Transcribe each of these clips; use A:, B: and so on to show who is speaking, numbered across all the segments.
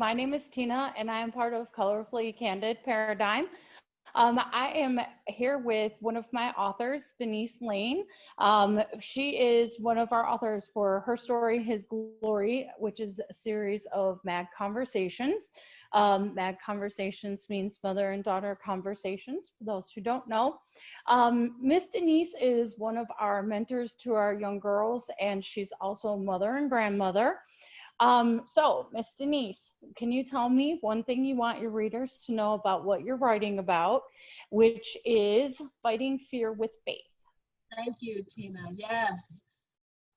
A: My name is Tina, and I am part of Colorfully Candid Paradigm. I am here with one of my authors, Denise Lane. She is one of our authors for her story, His Glory, which is a series of Mad Conversations. Mad Conversations means mother and daughter conversations, for those who don't know. Miss Denise is one of our mentors to our young girls, and she's also mother and grandmother. So, Miss Denise, can you tell me one thing you want your readers to know about what you're writing about, which is fighting fear with faith?
B: Thank you, Tina. Yes.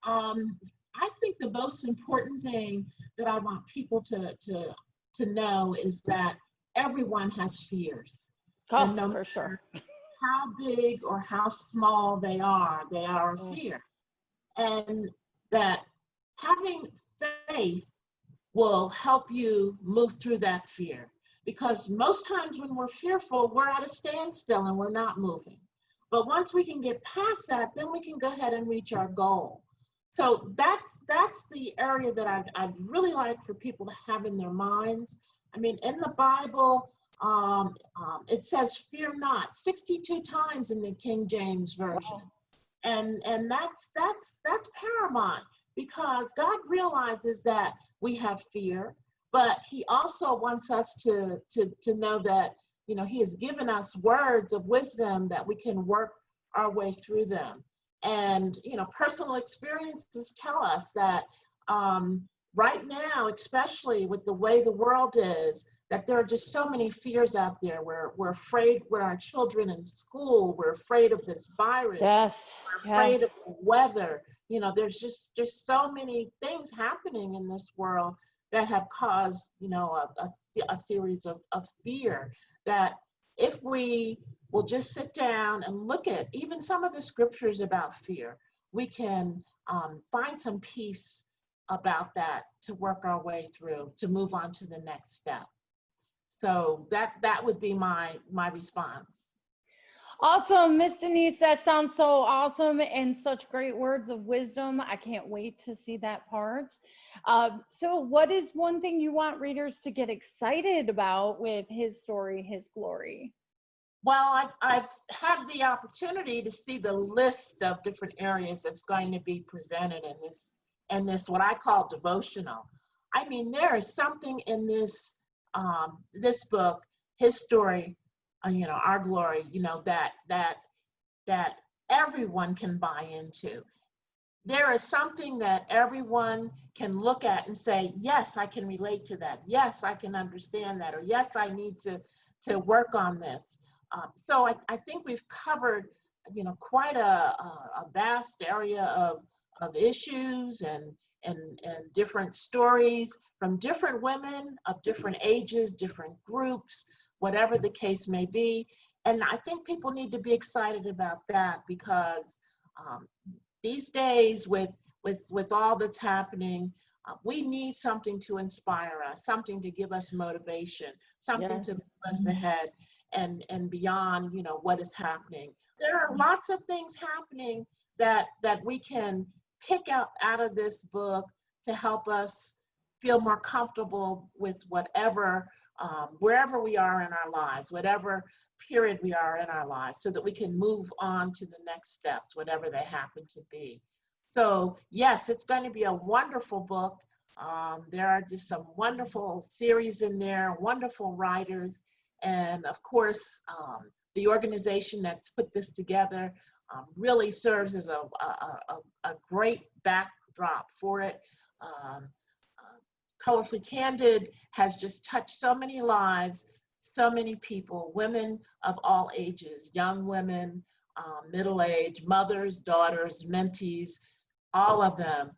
B: I think the most important thing that I want people to know is that everyone has fears. And
A: Oh,
B: no
A: for sure.
B: matter how big or how small they are a
A: Yes.
B: fear. And that having faith will help you move through that fear. Because most times when we're fearful, we're at a standstill and we're not moving. But once we can get past that, then we can go ahead and reach our goal. So that's the area that I'd really like for people to have in their minds. I mean, in the Bible, it says "fear not" 62 times in the King James Version,
A: Wow.
B: and that's paramount because God realizes that we have fear, but He also wants us to know that He has given us words of wisdom that we can work our way through them. And personal experiences tell us that right now, especially with the way the world is, that there are just so many fears out there. We're afraid with our children in school. We're afraid of this virus.
A: Yes,
B: We're
A: yes.
B: afraid of the weather. There's just so many things happening in this world that have caused, a series of fear that if we will just sit down and look at even some of the scriptures about fear, we can find some peace about that to work our way through, to move on to the next step. So that would be my response.
A: Awesome, Miss Denise. That sounds so awesome and such great words of wisdom. I can't wait to see that part. So, what is one thing you want readers to get excited about with His story, His glory?
B: Well, I've had the opportunity to see the list of different areas that's going to be presented in this what I call devotional. I mean, there is something in this book, His story, Our Glory, that everyone can buy into. There is something that everyone can look at and say, yes, I can relate to that. Yes, I can understand that. Or yes, I need to work on this. So I think we've covered, quite a vast area of issues and different stories from different women of different ages, different groups, whatever the case may be. And I think people need to be excited about that because these days with all that's happening, we need something to inspire us, something to give us motivation, something
A: Yes.
B: to move us ahead and beyond, what is happening. There are lots of things happening that we can pick up out of this book to help us feel more comfortable with whatever, wherever we are in our lives, whatever period we are in our lives, so that we can move on to the next steps, whatever they happen to be. So yes, it's going to be a wonderful book. There are just some wonderful series in there, wonderful writers, and of course, the organization that's put this together really serves as a great backdrop for it. Um, Colorfully Candid has just touched so many lives, so many people, women of all ages, young women, middle-aged, mothers, daughters, mentees, all of them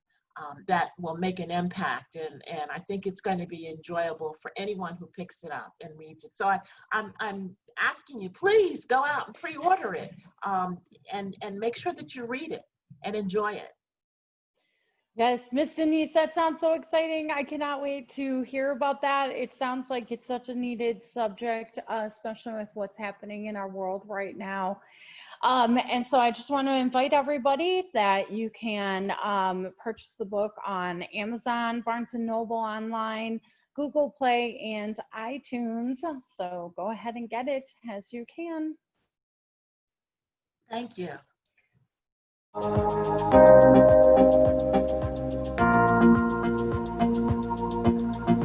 B: that will make an impact. And I think it's going to be enjoyable for anyone who picks it up and reads it. So I'm asking you, please go out and pre-order it and make sure that you read it and enjoy it.
A: Yes, Miss Denise, that sounds so exciting. I cannot wait to hear about that. It sounds like it's such a needed subject, especially with what's happening in our world right now. And so I just want to invite everybody that you can purchase the book on Amazon, Barnes & Noble online, Google Play and iTunes. So go ahead and get it as you can.
B: Thank you.